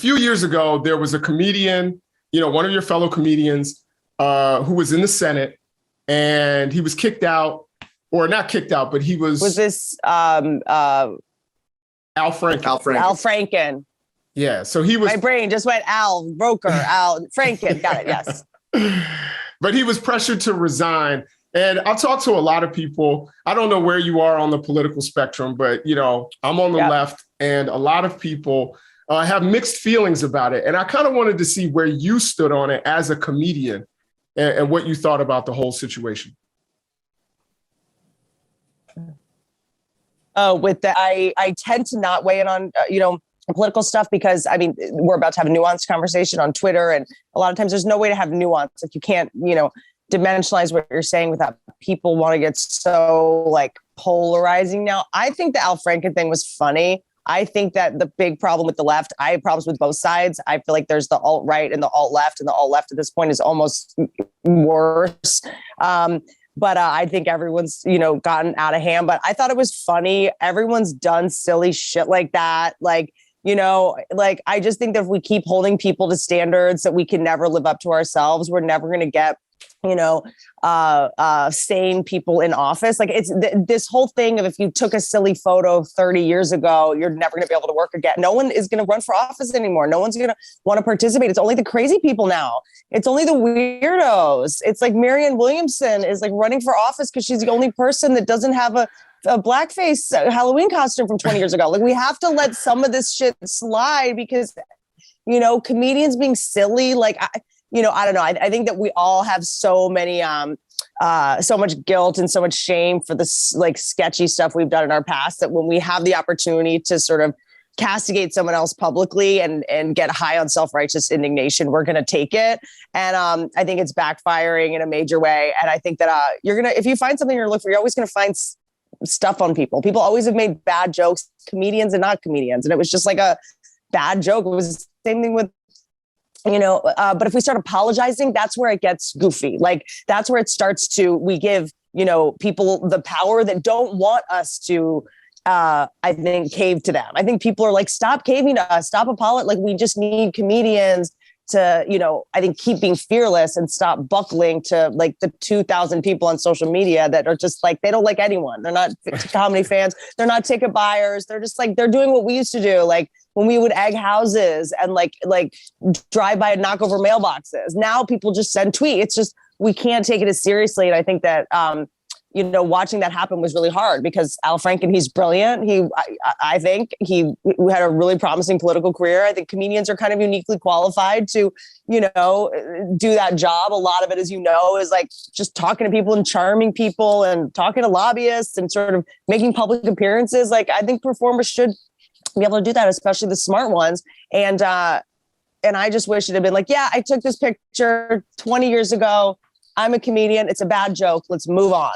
few years ago, there was a comedian, one of your fellow comedians who was in the Senate, and he was kicked out, or not kicked out, but he was... Was this... Al Franken. Al Franken. Yeah, so he was... My brain just went Al Roker, Al Franken. Got it, yes. But he was pressured to resign. And I'll talk to a lot of people. I don't know where you are on the political spectrum, but, I'm on the left, and a lot of people have mixed feelings about it. And I kind of wanted to see where you stood on it as a comedian and what you thought about the whole situation. With that, I tend to not weigh in on, political stuff because, we're about to have a nuanced conversation on Twitter. And a lot of times there's no way to have nuance if you can't, dimensionalize what you're saying without people want to get so polarizing. Now, I think the Al Franken thing was funny. I think that the big problem with the left, I have problems with both sides. I feel like there's the alt-right and the alt-left, and the alt-left at this point is almost worse. But I think everyone's, gotten out of hand. But I thought it was funny. Everyone's done silly shit like that. I just think that if we keep holding people to standards that we can never live up to ourselves, we're never going to get, sane people in office. It's this whole thing of if you took a silly photo 30 years ago, you're never going to be able to work again. No one is going to run for office anymore. No one's going to want to participate. It's only the crazy people now. It's only the weirdos. It's like Marianne Williamson is running for office because she's the only person that doesn't have a blackface Halloween costume from 20 years ago. We have to let some of this shit slide because, comedians being silly, I don't know. I think that we all have so many, so much guilt and so much shame for this sketchy stuff we've done in our past that when we have the opportunity to sort of castigate someone else publicly and get high on self-righteous indignation, we're going to take it. And I think it's backfiring in a major way. And I think that if you find something you're looking for, you're always going to find stuff on people. People always have made bad jokes, comedians and not comedians. And it was just a bad joke. It was the same thing with, but if we start apologizing, that's where it gets goofy. That's where it starts to, we give, people the power that don't want us to, I think, cave to them. I think people are stop caving to us, stop apologizing. We just need comedians to, I think keep being fearless and stop buckling to the 2,000 people on social media that are just they don't like anyone. They're not comedy fans. They're not ticket buyers. They're just they're doing what we used to do. When we would egg houses and drive by and knock over mailboxes. Now people just send tweets. It's just, we can't take it as seriously. And I think that, watching that happen was really hard because Al Franken, he's brilliant. I think he had a really promising political career. I think comedians are kind of uniquely qualified to, do that job. A lot of it, as is just talking to people and charming people and talking to lobbyists and sort of making public appearances. I think performers should be able to do that, especially the smart ones. And I just wish it had been I took this picture 20 years ago. I'm a comedian. It's a bad joke. Let's move on.